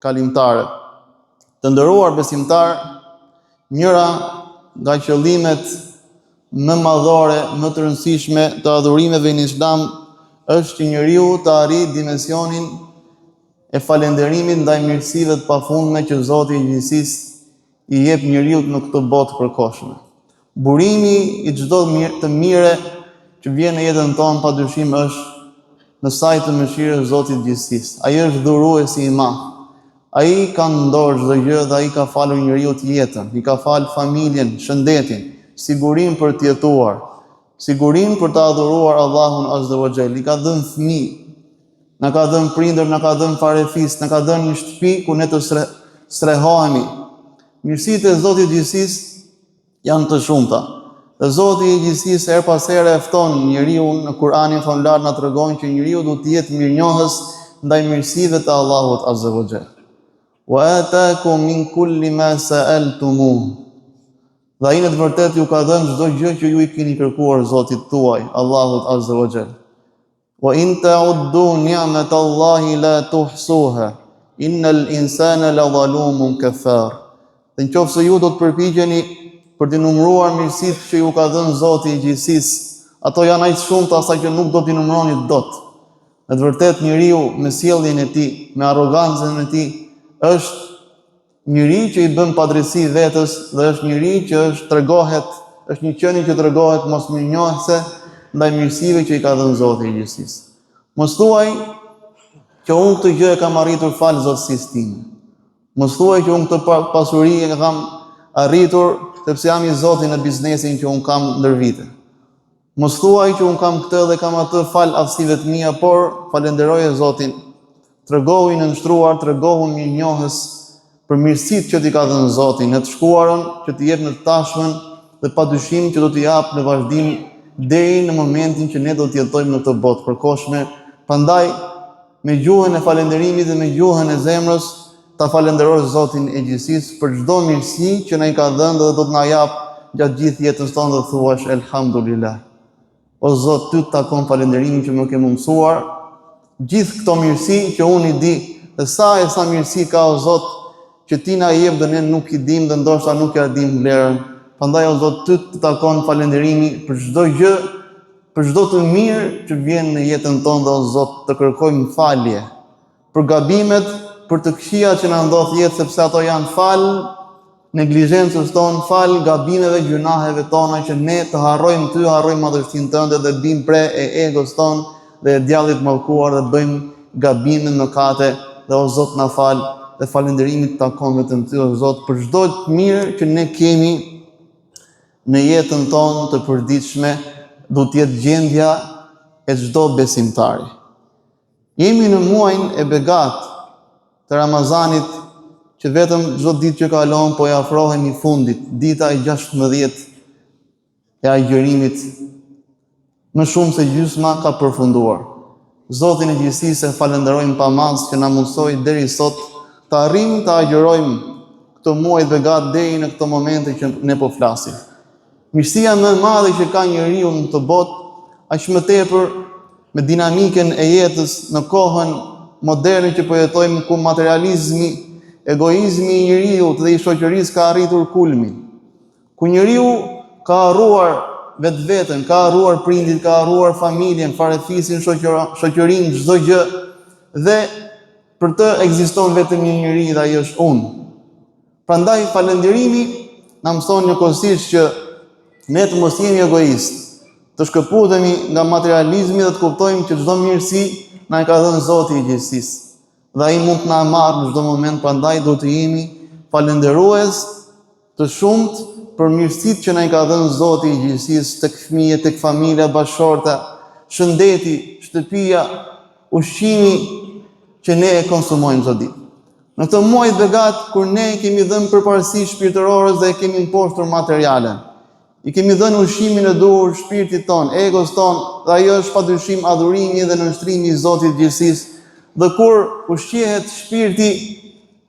kalimtare. Të nderuar besimtar, njëra nga qëllimet më madhore, më të rëndësishme të adhurimeve në Islam është që njeriu të arrijë dimensionin e falënderimit ndaj mirësive të pafundme që Zoti i gjithësisë i jep njeriu në këtë botë të përkohshme. Burimi i çdo të mire që vjen në jetën tonë padyshim është në saj të mëshirës së Zotit të gjithësisë. Ai është dhuruesi i madh. Ai ka në dorë çdo gjë dhe ai ka falur njeriu të jetën, i ka falë familjen, shëndetin, sigurinë për të jetuar, sigurinë për të adhuruar Allahun Azza wa Jall. I ka dhënë fëmijë, na ka dhënë prindër, na ka dhënë farefis, na ka dhënë një shtëpi ku ne të strehohemi. Mirësitë e Zotit të gjithësisë janë të shumta. Dhe Zoti i gjithësisë her pas here e fton njeriu në Kur'anin famlar na tregon që njeriu duhet të jetë mirënjohës ndaj mirësive të Allahut Azza wa Jall. Wa ataakum min kulli ma sa'altumuh. Dhe ai në të vërtetë ju ka dhënë çdo gjë që ju i keni kërkuar Zotit tuaj, Allahut Azza wa Jall. Wa in ta'uddu ni'matallahi la tuhsuha. Innal insana la zalumun kafar. Dhe nëse ju do të përpiqeni për të numëruar mirësitë që ju ka dhënë Zoti i gjithësisë, ato janë aq shumëta sa që nuk do t'i numëroni dot. Në të vërtetë njeriu me sjelljen e tij, me arrogancën e tij, është njëri që i bën padrejti vetes dhe është njëri që është një qenie që tregohet mos mirënjohëse ndaj mirësive që i ka dhënë Zoti i gjithësisë. Mos thuaj që unë këtë gjë e kam arritur fal zotësisë time. Mos thuaj që unë këtë pasuri e kam arritur sepse jam i Zotit në biznesin që unë kam ndër vite. Mos thuaj që unë kam këtë dhe kam atë fal aftësive të mia, por falenderoje Zotin. Tregohu i nënshtruar, tregohu mirënjohës për mirësitë që t'i ka dhënë Zoti, në të shkuarën që t'i jep në të tashmen dhe padyshim që do t'i jap në vazhdim deri në momentin që ne do të jetojmë në këtë botë përkohshme. Prandaj me gjuhën e falënderimit dhe me gjuhën e zemrës ta falenderosh Zotin e gjithësisë për çdo mirësi që na i ka dhënë dhe do të na jap gjatë gjithë jetës tonë dhe thuash elhamdulillah. O Zot, ty të takon falënderimin që më ke mësuar gjithë këto mirësi që unë i di, dhe sa mirësi ka o Zot që ti na jep dhe ne nuk i dim dhe ndoshta nuk ja dim vlerën. Prandaj o Zot, ty të takon falënderimi për çdo gjë, për çdo të mirë që vjen në jetën tonë dhe o Zot, të kërkojmë falje për gabimet, për të këqijat që na ndodh jetë, sepse ato janë fal neglizhencës tonë, fal gabimeve, gjunaheve tona që ne të harrojmë ty, harrojmë madhështinë tënde dhe bim pre e egos tonë dhe e djallit mallkuar dhe bëjmë gabime në mëkate dhe o Zot na fal dhe falënderimi takon vetëm ty o Zot për çdo të mirë që ne kemi në jetën tonë të përditshme, duhet të jetë gjendja e çdo besimtari. Jemi në muajin e begat të Ramazanit, që vetëm çdo ditë që kalon po e afrohemi fundit, dita e 16 e agjërimit. Më shumë se gjysma ka përfunduar. Zotin e gjithësisë e falenderojmë pamas që na mundsoi deri sot të arrijmë të agjërojmë këtë muaj të begat deri në këtë momente që ne po flasim. Mirësia më e madhe që ka njeriu në këtë botë, aq më tepër me dinamikën e jetës në kohën moderne që po jetojmë, ku materializmi, egoizmi i njeriu dhe i shoqërisë ka arritur kulmin, ku njeriu ka harruar vetveten, ka harruar prindit, ka harruar familjen, farefisin, shoqërinë, çdo gjë, dhe për të ekziston vetëm një njeri dhe ai është unë. Prandaj falënderimi na mëson njëkohësisht që ne të mos jemi egoist, të shkëputemi nga materializmi dhe të kuptojmë që çdo mirësi na e ka dhënë Zoti i gjithësisë. Dhe ai mund të na marrë në çdo moment, prandaj duhet të jemi falënderues të shumt për mirësitë që na i ka dhënë Zoti i gjithësisë tek fëmijët, tek familja, bashkëshorta, shëndeti, shtëpia, ushqimi që ne e konsumojmë çdo ditë. Në këtë muaj të begat, kur ne kemi dhënë përparësi shpirtërorës dhe kemi mposhtur materialen, i kemi dhënë ushqimin e duhur shpirtit ton, egos ton, dhe ajo është padyshim adhurimi dhe nënshtrimi i Zotit të gjithësisë. Dhe kur ushqehet shpirti,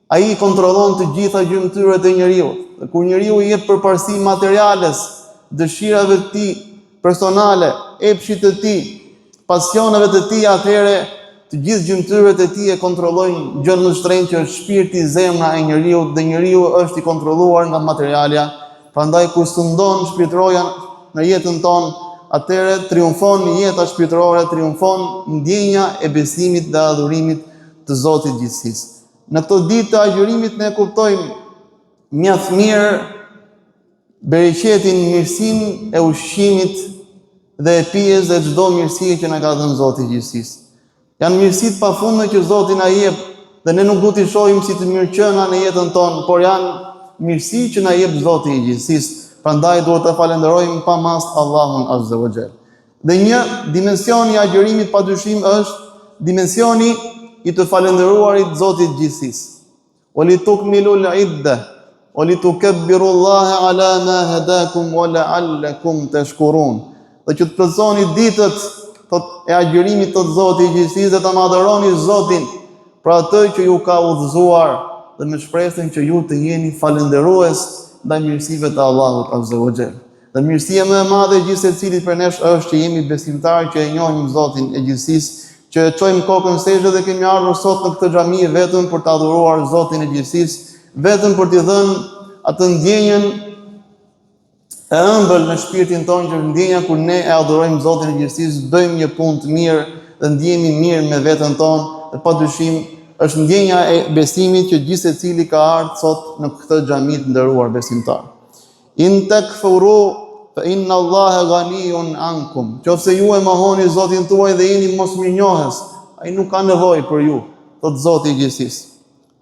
ai kontrollon të gjitha gjymtyrët e njeriu. Dhe kur njeriu i jep përparësi materiales, dëshirave të tij personale, epshit të tij, pasioneve të tij, atëherë të gjithë gjymtyrët e tij e kontrollojnë gjën më shtrenjtë që është shpirti, zemra e njeriu, dhe njeriu është i kontrolluar nga materialja. Prandaj kur sundon shpirtëroja në jetën tonë, atëherë triumfon jeta shpirtërore, triumfon ndjenja e besimit dhe adhurimit të Zotit gjithësisë. Në këto ditë të agjërimit ne kuptojmë mjaft mirë bereqetin, mirësinë e ushqimit dhe e pijes dhe çdo mirësie që na ka dhënë Zoti i gjithësisë. Janë mirësitë pafundme që Zoti na jep dhe ne nuk duhet i shohim si të mirëqëna në jetën tonë, por janë mirësi që na jep Zoti i gjithësisë. Prandaj duhet të falenderojmë pa mast Allahun Azza wa Jall. Dhe një dimension i agjërimit padyshim është dimensioni i të falenderuarit Zotit gjithësisë. Walitukmilul idda walitukabbirullaha ala ma hadakum wa la'allakum tashkurun. Dhe që të plotësoni ditët e agjërimit të Zotit i gjithësisë dhe të madhëroni Zotin për atë që ju ka udhëzuar dhe me shpresën që ju të jeni falënderues ndaj mirësive të Allahut Azza wa Jall. Dhe mirësia më e madhe gjithë secilit për nesh është që jemi besimtarë, që e njohim Zotin e gjithësisë, që e çojmë kokën sejshë dhe kemi ardhur sot në këtë xhami vetëm për të adhuruar Zotin e gjithësisë, vetëm për t'i dhënë atë ndjenjën e ëmbël në shpirtin tonë, që ndjenja kur ne e adhurojmë Zotin e gjithësisë, bëjmë një punë të mirë dhe ndjehemi mirë me veten tonë, dhe padyshim është ndjenja e besimit që gjithë secili ka ardhur sot në këtë xhami të nderuar besimtar. In takfuru fa inna Allaha ghaniyun ankum. Nëse ju e mohoni Zotin tuaj dhe jeni mosmirnjohës, ai nuk ka nevojë për ju, thot Zoti i gjithësisë.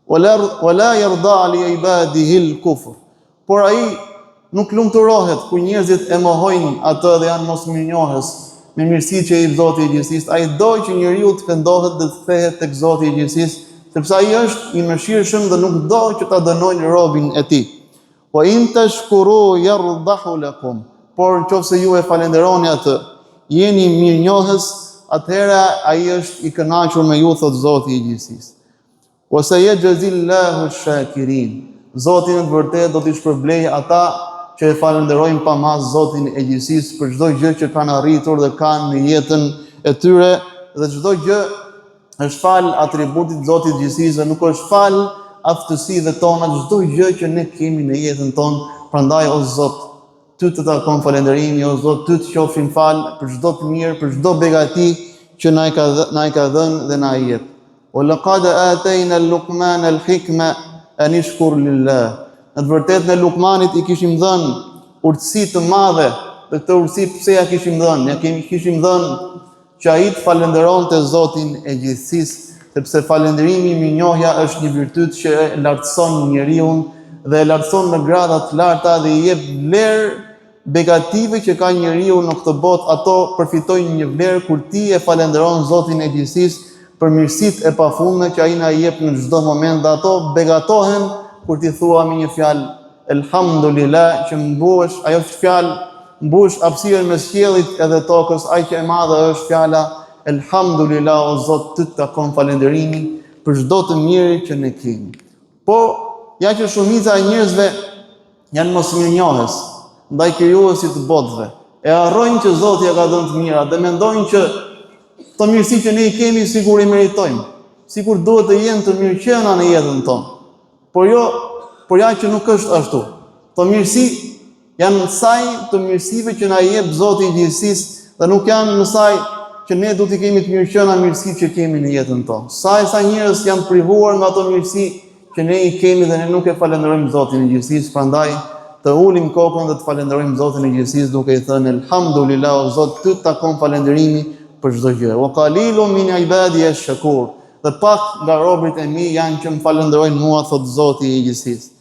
Wala yarda li ibadihi al-kufr. Por ai nuk lumturohet kur njerëzit e mohojnë atë dhe janë mosmirnjohës me mirësitë që i jep Zoti i gjithësisë. Ai do që njeriu të pendohet dhe të kthehet tek Zoti i gjithësisë, sepse ai është i mëshirshëm dhe nuk do që ta dënojnë robin e tij. Wa in tashkuru yardahu lakum. Por nëse ju e falenderoni atë, jeni mirënjohës, atëherë ai është i kënaqur me ju, thot Zoti i gjithësisë. Wa sayajzillahu ash-shakirin. Zoti në të vërtetë do t'i shpërblejë ata që e falenderojnë pa mas Zotin e gjithësisë për çdo gjë që kanë arritur dhe kanë në jetën e tyre, dhe çdo gjë është fal atributit Zotit të gjithësisë, nuk është fal aftësive tona, çdo gjë që ne kemi në jetën tonë. Prandaj o Zot, ty të takon falënderimi, o Zot, ty të qofshin fal për çdo të mirë, për çdo begati që na i ka dhënë dhe na i jep. O laqad atayna Luqman al-hikma an ishkur lillah. Në të vërtetë ne Luqmanit i kishim dhënë urtësi të madhe, dhe këtë urtësi pse ja kishim dhënë? Ja kishim dhënë që ai të falënderonte Zotin e gjithësisë, sepse falënderimi, mirënjohja është një virtyt që e lartëson njeriu dhe e lartëson në grada të larta dhe i jep vlerë begative që ka njeriu në këtë botë. Ato përfitojnë një vlerë kur ti e falenderon Zotin e gjithësisë për mirësitë e pafundme që ai na jep në çdo moment, dhe ato begatohen kur ti thua me një fjalë elhamdulillah, që mbuhesh, ajo fjalë mbush hapësirën mes qiellit edhe tokës. Aq e madhe është fjala elhamdulillah, o Zot, ty të takon falënderimi për çdo të mirë që ne kemi. Po ja që shumica e njerëzve janë mosmirnjohës ndaj krijuesit të botëve, e harrojnë që Zoti ja ka dhënë të mira dhe mendojnë që këto mirësi që ne i kemi sigur i meritojmë, sigur duhet të jenë të mirëqëna në jetën tonë. Por ja që nuk është ashtu. Këto mirësi janë saj të mirësive që na jep Zoti i gjithësisë dhe nuk janë në saj që ne duhet të kemi të mirëqëna mirësitë që kemi në jetën tonë. Sa njerëz janë privuar nga ato mirësi që ne i kemi dhe ne nuk e falenderojmë Zotin e gjithësisë. Prandaj të ulim kokën dhe të falenderojmë Zotin e gjithësisë duke i thënë elhamdulillah, o Zot, ty të takon falënderimi për çdo gjë. Wa qalilun min ibadi ash-shakur. Dhe pak nga robërit e mi janë që më falenderojnë mua, thot Zoti i gjithësisë.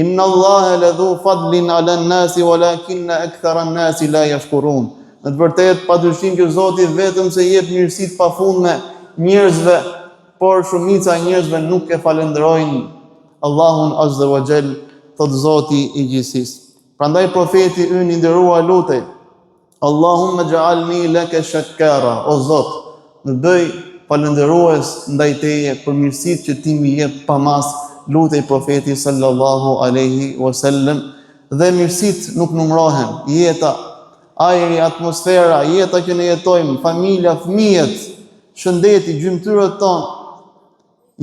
Inna Allaha ladhu fadlin ala an-nasi walakinna akthara an-nasi la yashkurun. Në të vërtetë, padyshim që Zoti vetëm se jep mirësitë pafundme njerëzve, por shumica e njerëzve nuk e falenderojnë Allahun Azza wa Jall, thot Zoti i gjithësisë. Prandaj profeti ynë i nderuar lutej: Allahumma ja'alni laka shakkara. O Zot, më bëj falënderues ndaj teje për mirësitë që ti më jep pa mas, lutej profeti sallallahu alaihi wasallam. Dhe mirësitë nuk numërohen. Jeta, ajri, atmosfera, jeta që ne jetojmë, familja, fëmijët, shëndeti, gjymtyrët tonë,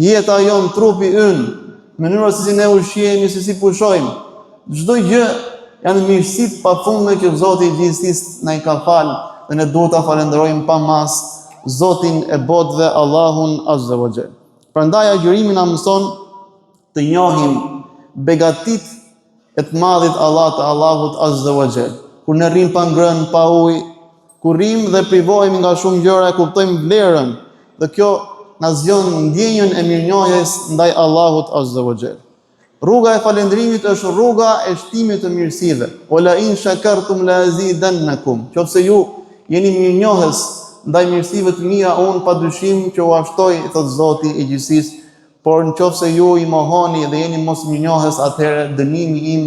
jeta jonë, trupi ynë, mënyra se si ne ushqehemi, se si pushojmë, çdo gjë janë mirësitë pafundme që Zoti i gjithësisë na i ka falë dhe ne duhet ta falenderojmë pa mas Zotin e botëve, Allahun Azza wa Jall. Prandaj agjërimi na mëson të njohim begatitë e të madhit të Allahut Azza wa Jall. Kur ne rrim pa ngrënë, pa ujë, kur rrim dhe privohemi nga shumë gjëra, kuptojmë vlerën dhe kjo na zgjon ndjenjën e mirënjohjes ndaj Allahut Azza wa Jall. Rruga e falëndrimit është rruga e shtimit të mirësive. Wala in shakartum la azidannakum. Nëse ju jeni mirënjohës ndaj mirësive të mia, unë padyshim që u ashtoj, thot Zoti i gjithësisë, por nëse ju i mohoni dhe jeni mos mirënjohës, atëherë dënimi im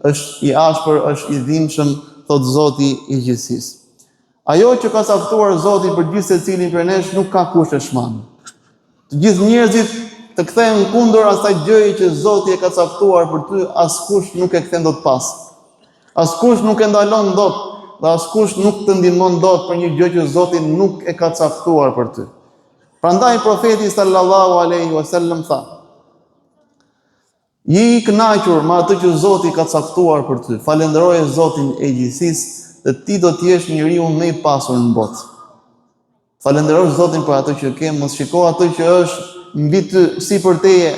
është i ashpër, është i dhimbshëm, thot Zoti i gjithësisë. Ajo që ka caktuar Zoti për gjithë secilin prej nesh nuk ka kush e shman. Të gjithë njerëzit të kthehen kundër asaj gjëje që Zoti e ka caktuar për ty, askush nuk e kthen dot pas. Askush nuk e ndalon dot, dhe askush nuk të ndihmon dot për një gjë që Zoti nuk e ka caktuar për ty. Prandaj profeti sallallahu alaihi wasallam tha: "Je i kënaqur me atë që Zoti ka caktuar për ty. Falenderoje Zotin e gjithësisë dhe ti do të jesh njeriu më i pasur në botë." Falenderoj Zotin për atë që ke, mos shiko atë që është mbi ty sipër teje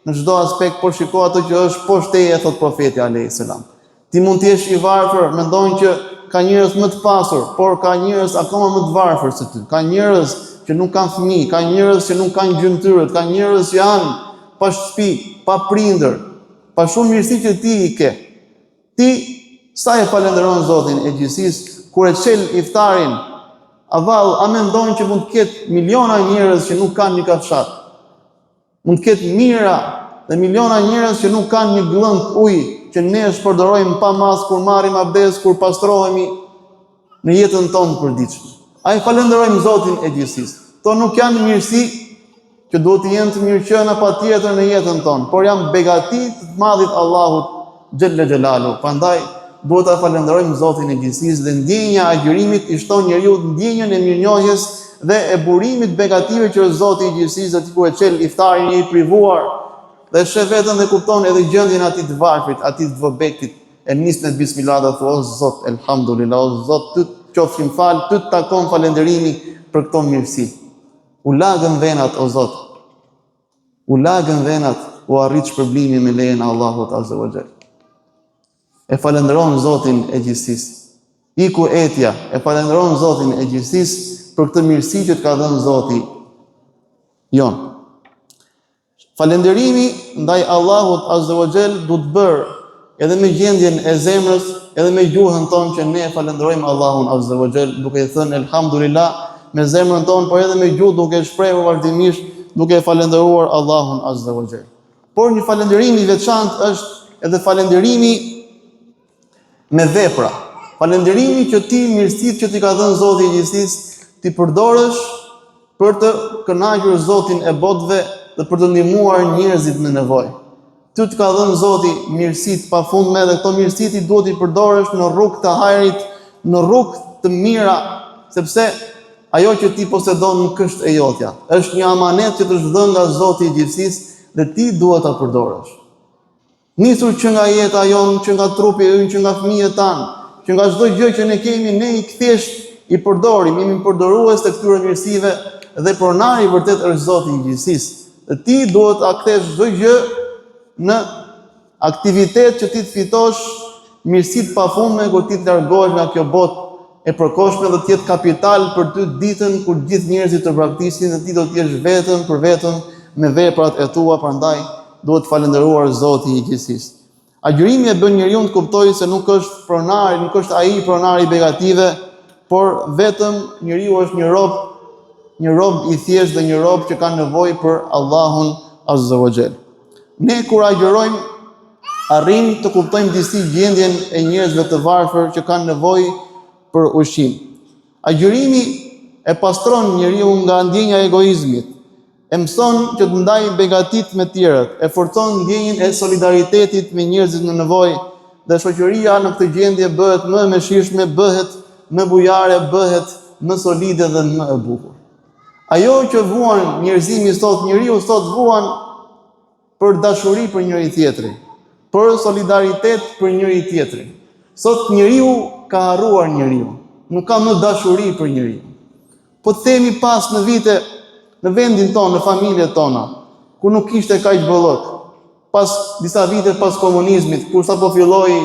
në çdo aspekt, por shiko atë që është poshtë teje, thot profeti alayhis salam. Ti mund të jesh i varfër, mendojnë që ka njerëz më të pasur, por ka njerëz akoma më të varfër se ty. Ka njerëz që nuk kanë fëmijë, ka njerëz që nuk kanë gjymtyrët, ka njerëz që janë pa shtëpi, pa prindër, pa shumë mirësi që ti i ke. Ti sa e falenderon Zotin e gjithësisë kur e çel iftarin? A mendojnë që mund të ketë miliona njerëz që nuk kanë një kafshat? Mund të ketë mijëra dhe miliona njerëz që nuk kanë një glënd ujë që ne shpërdorojmë pa mas kur marrim abdes, kur pastrohemi në jetën tonë të përditshme. Ai falenderojmë Zotin e gjithësisë. Kto nuk janë mirësi që duhet të jenë të mirëqëna patjetër në jetën tonë, por janë begati të madhit Allahut xhella xhelalu. Prandaj duhet ta falenderojmë Zotin e gjithësisë dhe ndjenja e agjërimit i shton njeriu ndjenjën e mirënjohjes dhe e burimit begative që Zoti i gjithësisë aty ku e çel iftarin i privuar dhe sheh veten dhe kupton edhe gjendjen atij të varfrit, atij të vëbektit, e nis në bismillah dhe thua: "O Zot, elhamdulillah, o Zot, ty qofshin fal, ty takon falënderimi për këto mirësi." U lagën venat, o Zot. U lagën venat, u arrit shpërblimi me lejen e Allahut Azza wa Jall. E falenderon Zotin e gjithësisë. Iku etja, e falenderon Zotin e gjithësisë për këtë mirësi që të ka dhënë Zoti jon. Falënderimi ndaj Allahut Azza wa Jall duhet bërë edhe me gjendjen e zemrës, edhe me gjuhën tonë që ne falenderojmë Allahun Azza wa Jall, duke thënë elhamdulillah me zemrën tonë, por edhe me gjuhë duke shprehur vazhdimisht, duke falendëruar Allahun Azza wa Jall. Por një falënderim i veçantë është edhe falënderimi me vepra. Falënderimi që ti mirësitë që ti ka dhënë Zoti i gjithësisë ti përdorësh për të kënaqur Zotin e botëve dhe për të ndihmuar njerëzit në nevojë. Ty të ka dhënë Zoti mirësitë pafundme dhe këto mirësi ti duhet i përdorësh në rrugë të hajrit, në rrugë të mira, sepse ajo që ti posedon nuk është e jotja. Është një amanet që të është dhënë nga Zoti i gjithësisë dhe ti duhet ta përdorësh. Nisur që nga jeta jonë, që nga trupi ynë, që nga fëmijët tanë, që nga çdo gjë që ne kemi, ne i thjesht i përdorim, jemi përdorues të këtyre mirësive dhe pronari vërtet është Zoti i gjithësisë. Dhe ti duhet ta kthesh çdo gjë në aktivitet që ti të fitosh mirësitë pafundme kur ti të largohesh nga kjo botë e përkohshme dhe të jetë kapital për ty ditën kur gjithë njerëzit të braktisin dhe ti do të jesh vetëm për vetëm me veprat e tua, prandaj duhet falendëruar Zoti i gjithësisë. Agjërimi e bën njeriu të kuptojë se nuk është pronari, nuk është ai pronari begative, por vetëm njeriu është një rob i thjeshtë dhe një rob që ka nevojë për Allahun Azza wa Jall. Ne kur agjërojmë arrim të kuptojmë disi gjendjen e njerëzve të varfër që kanë nevojë për ushqim. Agjërimi e pastron njeriu nga ndjenja e egoizmit, e mëson që të ndajë begatit me tjerët, e forcon ndjenjën e solidaritetit me njerëzit në nevojë dhe shoqëria në këtë gjendje bëhet më e mëshirshme, bëhet më bujare, bëhet më solide dhe më e bukur. Ajo që vuan njerëzimi sot, njeriu sot vuan për dashuri për njëri tjetrin, për solidaritet për njëri tjetrin. Sot njeriu ka harruar njeriu, nuk ka më dashuri për njeriu. Po të themi pas në vite, në vendin tonë, në familjet tona, ku nuk kishte kaq bollok, pas disa vite pas komunizmit, kur sa po filloi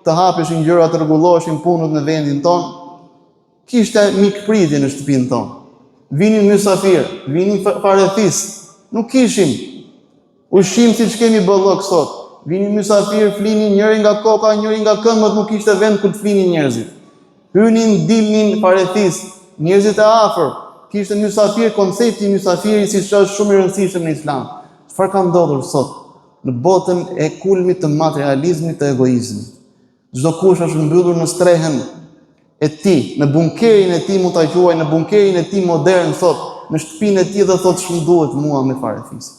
të hapeshin gjërat, të rregulloheshin punët në vendin tonë, kishte mikpritje në shtëpinë tonë. Vinin mysafir, vinin farefis, nuk kishim ushqim siç kemi bollok sot. Vinin mysafir, flinin njëri nga koka, njëri nga këmbët, nuk kishte vend ku të flinin njerëzit. Hynin, dilnin farefis, njerëzit e afër, kishte mysafir, koncepti i mysafirit siç është shumë i rëndësishëm në Islam. Çfarë ka ndodhur sot në botën e kulmit të materializmit të egoizmit? Çdo kush është mbyllur në strehën e tij, në bunkerin e tij mund ta quaj, në bunkerin e tij modern sot, në shtëpinë e tij dhe thotë ç'm duhet mua me farefis.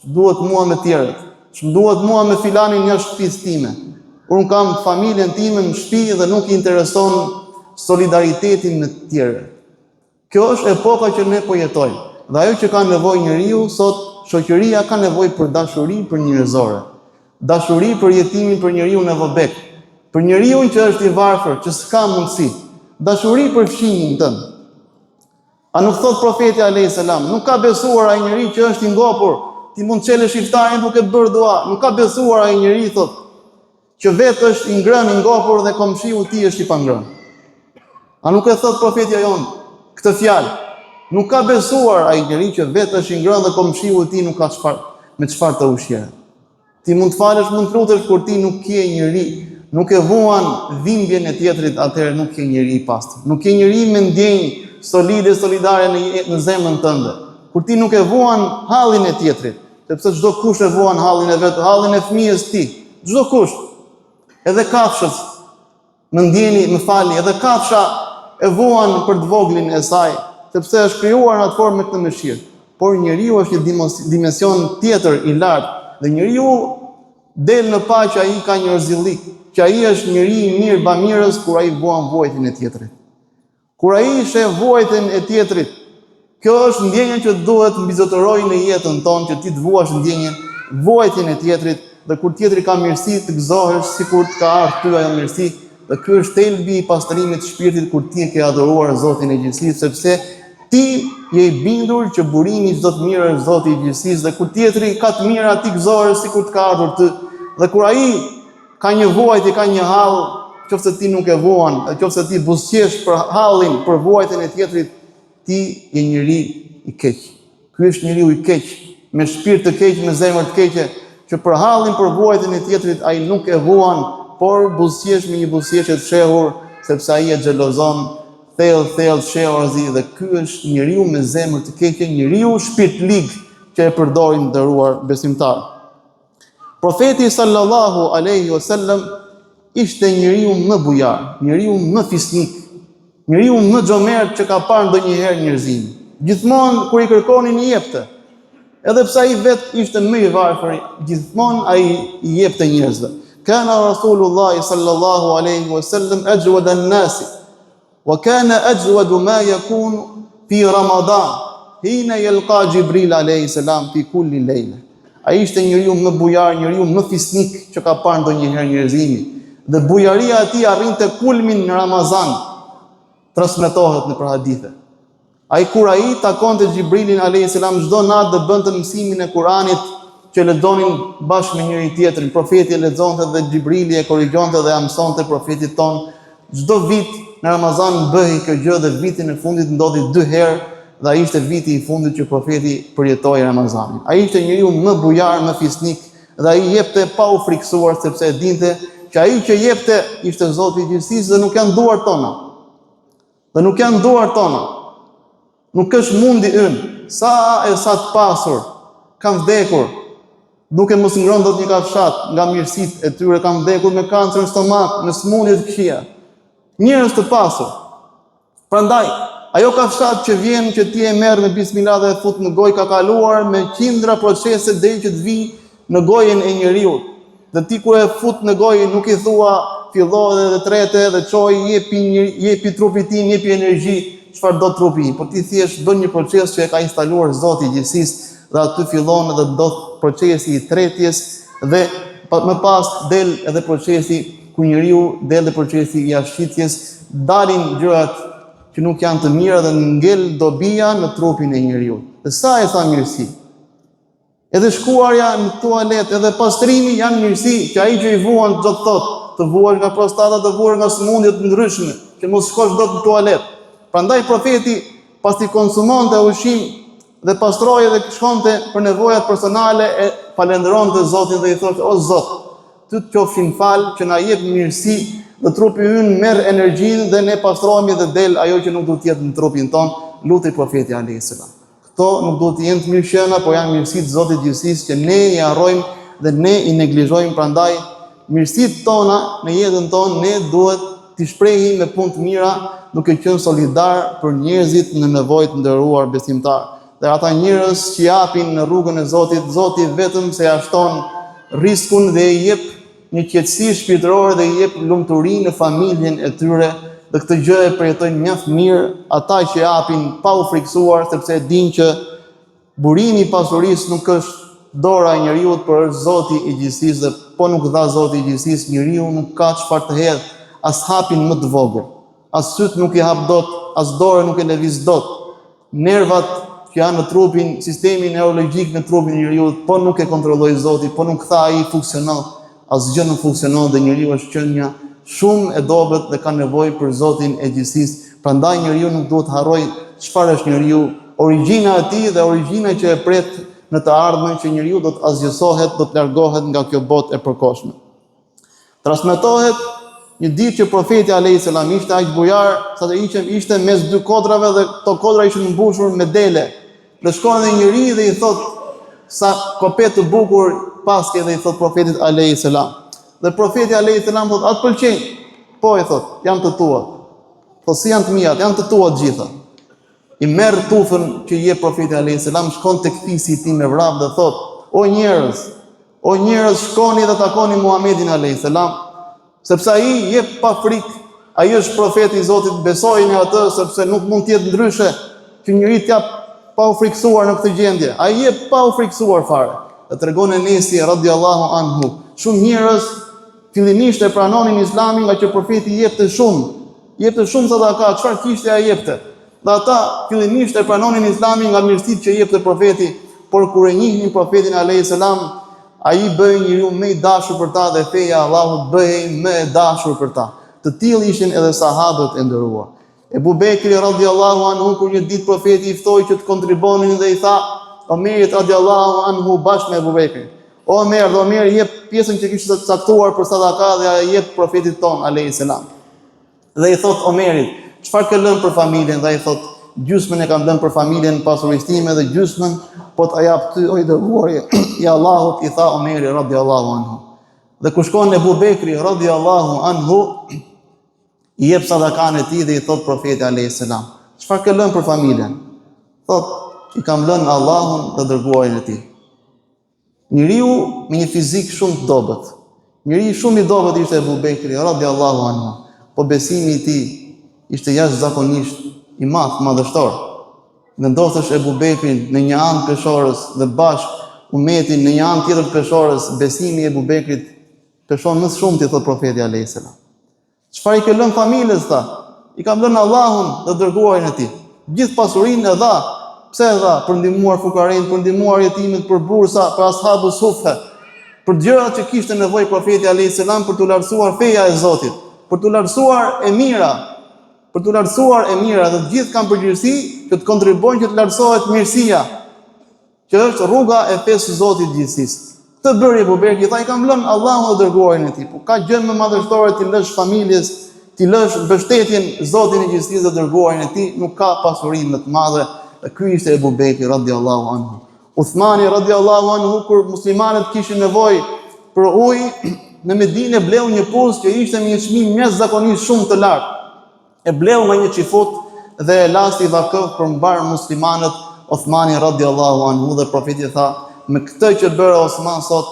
Ç'duhet mua me tjerët. Ç'm duhet mua me filanin jashtë shtëpisë time. Unë kam familjen time në shtëpi dhe nuk i intereson solidaritetin me të tjerët. Kjo është epoka që ne po jetojmë. Dhe ajo që ka nevojë njeriu sot, shoqëria ka nevojë për dashuri për njerëzore. Dashuri për jetimin, për njeriu nevobek, për njeriu që është i varfër, që s'ka mundësi. Dashuri për fëmijën tënd. A nuk thot profeti alayhis salam, nuk ka besuar ai njeri që është i ngopur, ti mund të çelësh iftarin duke bërë dua. Nuk ka besuar ai njeri thot që vetë është i ngrënë, i ngopur dhe komshiu i tij është i pangrënë. A nuk e thot profeti jon këtë fjalë? Nuk ka besuar ai njeri që vetë është i ngrënë dhe komshiu i tij nuk ka çfarë të ushqejë. Ti mund të falësh, mund të lutesh, kur ti nuk je njeri, nuk e vuan dhimbjen e tjetrit, atëherë nuk je njeri i pastër. Nuk je njeri me ndjenjë solide, solidare në zemrën tënde. Kur ti nuk e vuan hallin e tjetrit, sepse çdo kush e vuan hallin e vet, hallin e fëmijës ti. Çdo kush. Edhe kafshët, më ndjeni, më falni, edhe kafsha e vuan për të voglin e saj, sepse është krijuar në atë formë me këtë mëshirë. Por njeriu është një dimension tjetër i lartë, dhe njeriu del në pa që ai ka njerëzillik, që ai është njeri i mirë bamirës kur ai vuan vojtin e tjetrit. Kur ai sheh vojtën e tjetrit, kjo është ndjenja që duhet mbizotërojë në jetën tonë, që ti të vuash ndjenjen vojtjen e tjetrit, dhe kur tjetri ka mirësi të gëzohesh sikur të ka ardhur ty ajo mirësi, dhe ky është thelbi i pastrimit të shpirtit kur ti e ke adhuruar Zotin e gjithësisë, sepse ti je i bindur që burimi çdo të mirë është Zoti i gjithësisë, dhe kur tjetri ka të mira ti gëzohesh sikur të ka ardhur ty, dhe kur ai ka një vojtje, ka një hall, qoftë ti nuk e vuan, qoftë ti buzëqesh për hallin, për vojtjen e tjetrit, ti je njeri i keq. Ky është njeriu i keq, me shpirt të keq, me zemër të keqe, që për hallin, për vojtjen e tjetrit ai nuk e vuan, por buzëqesh me një buzëqeshje të shehur, sepse ai e xhelozon, thellë shehurazi, dhe ky është njeriu me zemër të keqe, njeriu shpirtlig që e përdorin nderuar besimtar. Profeti sallallahu alaihi wasallam ishte njeriu më bujar, njeriu më fisnik, njeriu më xhomer që ka parë ndonjëherë njerëzimi. Gjithmonë kur i kërkonin i jepte. Edhe pse ai vetë ishte më i varfër, gjithmonë ai i jepte njerëzve. Kana Rasulullah sallallahu alaihi wasallam ajwad an-nas, wa kana ajwad ma yakun fi Ramadan, hina yalqa Jibril alayhi salam fi kulli layla. Ai ishte njeriu më bujar, njeriu më fisnik që ka parë ndonjëherë njerëzimi. Dhe bujaria e tij arrinte kulmin në Ramazan. Transmetohet në hadithe. Kur ai takonte Xhibrilin alayhis salam çdo natë dhe bënte mësimin e Kuranit që lexonin bashkë me njëri tjetrin, profeti e lexonte dhe Xhibrili e korrigjonte dhe ia mësonte profetit ton. Çdo vit në Ramazan bëhej kjo gjë dhe vitin e fundit ndodhi 2 herë dhe ai ishte viti i fundit që profeti përjetoi Ramazanin. Ai ishte njeriu më bujar, më fisnik dhe ai jepte pa u friksuar sepse e dinte që ai që jepte ishte Zoti i gjithësisë dhe nuk janë duart tona. Dhe nuk janë duart tona. Nuk është mundi ynë. Sa të pasur kanë vdekur, duke mos ngrënë dot një kafshat nga mirësitë e tyre, kanë vdekur me kancer në stomak, në smundje të këqija. Njerëz të pasur. Prandaj, ajo kafshat që vjen që ti e merr me bismillah dhe e fut në gojë ka kaluar me qindra procese deri që të vijë në gojën e njeriu. Dhe ti kur e fut në gojë nuk i thua filloi dhe trete dhe çoi, jepi trupit tim, jepi energji, çfarë do trupi. Po ti thjesht bën një proces që e ka instaluar Zoti i gjithësisë dhe aty fillon edhe ndodh procesi i tretjes dhe më pas del edhe procesi ku njeriu del dhe procesi i ashqitjes, dalin gjërat që nuk janë të mira dhe ngel dobia në trupin e njeriu. Dhe sa e tha mirësi. Edhe shkuarja në tualet, edhe pastrimi janë mirësi, që ai që i vuan do të thotë, të vuash nga prostata, të vuash nga sëmundje të ndryshme, që mos shkosh dot në tualet. Prandaj profeti pas i konsumonte ushqim dhe pastroje dhe shkonte për nevojat personale e falenderonte Zotin dhe i thoshte: "O Zot, ty të qofshin fal që na jep mirësi dhe trupi ynë merr energjinë dhe ne pastrohemi dhe del ajo që nuk duhet të jetë në trupin ton." Lutej profeti alayhis salam. Këto nuk duhet të jenë të mirëqenia, por janë mirësitë e Zotit gjithësisë që ne i harrojmë dhe ne i neglizhojmë. Prandaj mirësitë tona në jetën tonë ne duhet t'i shprehim me punë të mira, duke qenë solidar për njerëzit në nevojë të nderuar besimtar. Dhe ata njerëz që japin në rrugën e Zotit, Zoti vetëm se ja shton riskun dhe i jep një qetësi shpirtërore dhe i jep lumturi në familjen e tyre. Dhe këtë gjë e përjetojnë mjaft mirë ata që japin pa u friksuar, sepse dinë që burimi i pasurisë nuk është dora e njeriu, por është Zoti i gjithësisë, dhe po nuk dha Zoti i gjithësisë, njeriu nuk ka çfarë të hedhë, as hapin më të vogël, as syt nuk i hap dot, as dorë nuk e lëviz dot. Nervat që janë në trupin, sistemi neurologjik në trupin e njeriu, po nuk e kontrolloi Zoti, po nuk tha ai funksionon, asgjë nuk funksionon dhe njeriu është qenia shumë e dobët dhe ka nevojë për Zotin e gjithësisë. Prandaj njeriu nuk duhet harrojë çfarë është njeriu, origjina e tij dhe origjina që e pret në të ardhmen, që njeriu do të azgjësohet, do të largohet nga kjo botë e përkohshme. Transmetohet një ditë që profeti alayhis salam ishte aq bujar, sa të ishte mes dy kodrave dhe këto kodra ishin mbushur me dele. Dhe shkon dhe njëri dhe i thot: "Sa kopet të bukur paske", dhe i thot profetit alayhis salam. Dhe profeti alayhis salam thot: "A të pëlqejnë?" "Po", i thot, "janë të tua." Po si janë të mia? "Janë të tua të gjitha." I merr tufën që i jep profeti alayhis salam, shkon tek fisi i tij me vrap dhe thot: o njerëz, shkoni dhe takoni Muhamedit alayhis salam, sepse ai jep pa frikë, ai është profeti i Zotit, besojini atë, sepse nuk mund të jetë ndryshe që njëri të jap pa u friksuar në këtë gjendje. Ai jep pa u friksuar fare." Dhe tregon Enesi radhiyallahu anhu, shumë njerëz fillimisht e pranonin Islamin nga që profeti jepte shumë sadaka, çfarë kishte ai jepte. Dhe ata fillimisht e pranonin Islamin nga mirësitë që jepte profeti, por kur e njihnin profetin alayhis salam, ai bëhej njeriu më i dashur për ta dhe feja e Allahut bëhej më e dashur për ta. Të tillë ishin edhe sahabët e nderuar. Ebu Bekri radhiyallahu anhu, kur një ditë profeti i ftoi që të kontribonin dhe i tha Omerit radhiyallahu anhu bashkë me Ebu Bekrin: "O Omer, jep pjesën që kishte caktuar për sadaka dhe ai jep profetit ton alayhis salam." Dhe i thot Omerit: "Çfarë ke lënë për familjen?" Dhe ai thot: "Gjysmën e kam lënë për familjen pasurisë time dhe gjysmën po ta jap ty, o i dërguari i Allahut", i tha Omeri radhiyallahu anhu. Dhe kur shkon Ebu Bekri radhiyallahu anhu, i jep sadakan e tij dhe i thot profeti alayhis salam: "Çfarë ke lënë për familjen?" Thot: "I kam lënë Allahun dhe dërguarin e tij." Njeriu me një fizik shumë të dobët. Njeriu shumë i dobët ishte Ebu Bekri radhiyallahu anhu, po besimi i tij ishte jashtëzakonisht i madhështor. Vendosësh Ebu Bekrin në një anë peshorës dhe bashkë umetin në një anë tjetër peshorës, besimi i Ebu Bekrit peshon më shumë, ti thot profeti alayhis salam. "Çfarë i ke lënë familjes?" tha. "I kam lënë Allahun dhe dërguarin e tij." Gjithë pasurinë e dha. Pse e dha? Për ndihmuar fukarin, për ndihmuar jetimet, për bursa, për ashabu sufhe, për gjërat që kishte nevojë profeti alayhis salam për të lartësuar feja e Zotit, për të lartësuar e mira, dhe të gjithë kanë përgjegjësi që të kontribuojnë që të lartësohet mirësia, që është rruga e fesë së Zotit gjithësisë. Këtë bëri Ebu Bekri, tha: "I kam lënë Allahun dhe dërguarin e tij." Po ka gjë më madhështore ti lësh familjes, ti lësh mbështetjen Zotin e gjithësisë dhe dërguarin e tij, nuk ka pasuri më të madhe. Dhe ky ishte Ebu Bekri radhiyallahu anhu. Uthmani radhiyallahu anhu, kur muslimanët kishin nevojë për ujë, në Medinë bleu një puz që ishte me një çmim jashtëzakonisht shumë të lartë. E bleu nga një çifut dhe e lasti vakëv për mbar muslimanët Uthmani radhiyallahu anhu, dhe profeti tha: "Me këtë që bëre Osman sot,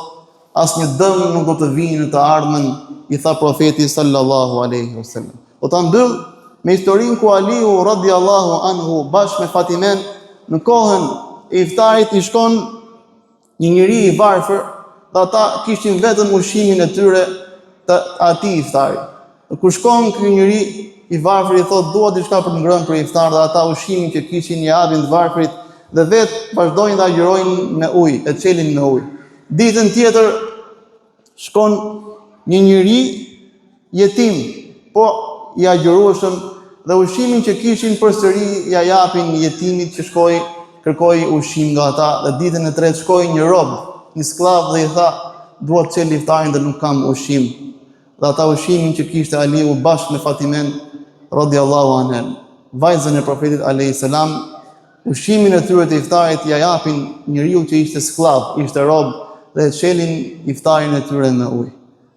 asnjë dëm nuk do të vijë në të ardhmen i tha profeti sallallahu alaihi wasallam. O ta mbyll me historinë ku Aliu radiallahu anhu bashkë me Fatimen në kohën e iftarit i shkon një njeri i varfër dhe ata kishin vetëm ushqimin e tyre të atij iftarit. Kur shkon ky njeri i varfër i thot dua diçka për të ngrënë për iftar dhe ata ushqimin që kishin i japin të varfrit dhe vetë vazhdojnë të agjërojnë me ujë, e çelin me ujë. Ditën tjetër shkon një njeri jetim, po i agjërueshëm dhe ushqimin që kishin përsëri ja japin jetimit që kërkoi ushqim nga ata dhe ditën e tretë shkoi një rob, një skllav dhe i tha dua të çel iftarin dhe nuk kam ushqim. Dhe ata ushqimin që kishte Aliu bashkë me Fatimen radiallahu anha, vajzën e profetit alayhis salam, ushqimin e tyre të iftarit ja japin njeriu që ishte skllav, ishte rob dhe çelin iftarin e tyre me ujë.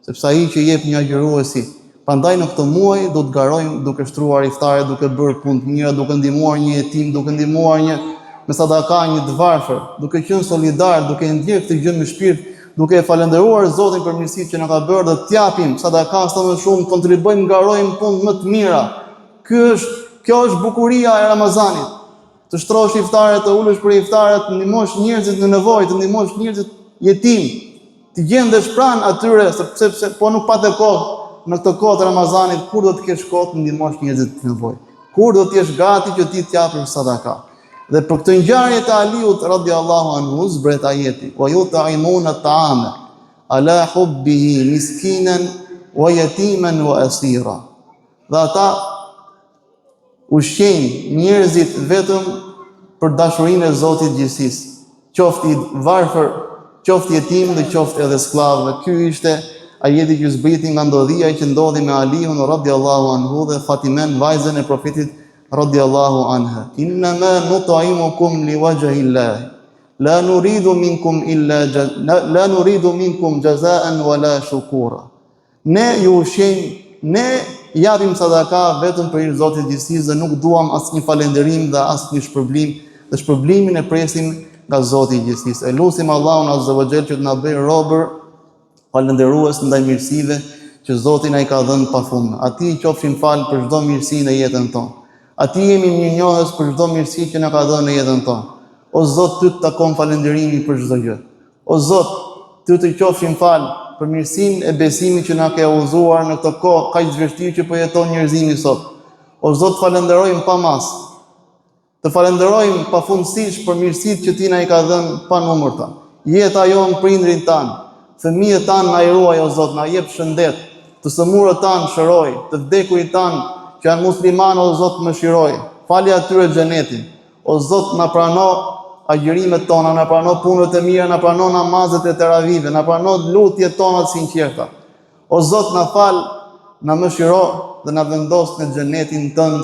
Sepse ai që jep një agjëruesi, prandaj në këtë muaj do të garojmë duke shtruar iftare, duke bërë punë të mira, duke ndihmuar një jetim, duke ndihmuar një me sadaka një të varfër, duke qenë solidar, duke ndjerë këtë gjë me shpirt, duke falendëruar Zotin për mirësitë që na ka bërë dhe t'japim sadaka sa më shumë, kontribojmë, garojmë punë më të mira. Kjo është bukuria e Ramazanit. Të shtrosh iftare, të ulesh për iftare, të ndihmosh njerëzit në nevojë, të ndihmosh njerëzit jetim, të gjendesh pranë atyre, sepse po nuk patë kohë në këtë kohë të Ramazanit, kur do të kesh kohë të ndihmosh njerëzit në nevojë? Kur do të jesh gati që ti të japësh sadaka? Dhe për këtë ngjarje të Aliut radiallahu anhu zbret ajeti: "Wa yut'imuna at'ama ala hubbihi miskinan wa yatiman wa asira." Dhe ata ushqejnë njerëzit vetëm për dashurinë e Zotit gjithësisë, qoftë i varfër, qoftë jetim dhe qoftë edhe skllav. Dhe ky ishte ajeti që zbriti nga ndodhia që ndodhi me Aliun radiallahu anhu dhe Fatimen, vajzën e profetit radiallahu anha. "Innama nut'imukum liwajhillah, la nuridu minkum jazaan wala shukura." Ne ju ushqejmë, ne japim sadaka vetëm për hir të Zotit gjithësisë dhe nuk duam asnjë falënderim dhe asnjë shpërblim, dhe shpërblimin e presim nga Zoti i gjithësisë. Elusim Allahun azza wa jall që të na bëjë robër falënderues ndaj mirësive që Zoti na i ka dhënë pafund. Atij qofshin fal për çdo mirësi në jetën tonë. Atij jemi mirënjohës për çdo mirësi që na ka dhënë në jetën tonë. O Zot, ty të takon falënderimi për çdo gjë. O Zot, ty të qofshin fal për mirësinë e besimit që na ke udhëzuar në këtë kohë kaq të vështirë që po jeton njerëzimi sot. O Zot, falenderojmë pa mas. Të falenderojmë pafundësisht për mirësitë që ti na i ka dhënë pa numërta. Jeta jonë, prindrin tan, fëmijët tan na i ruaj o Zot, na jep shëndet, të sëmurët tan shëroj, të vdekurit tan që janë muslimanë o Zot mëshiroj. Fali atyre xhenetin. O Zot, na prano agjërimet tona, na prano punët e mira, na prano namazet e teravive, na prano lutjet tona të sinqerta. O Zot, na fal, na mëshiro dhe na vendos në xhenetin tënd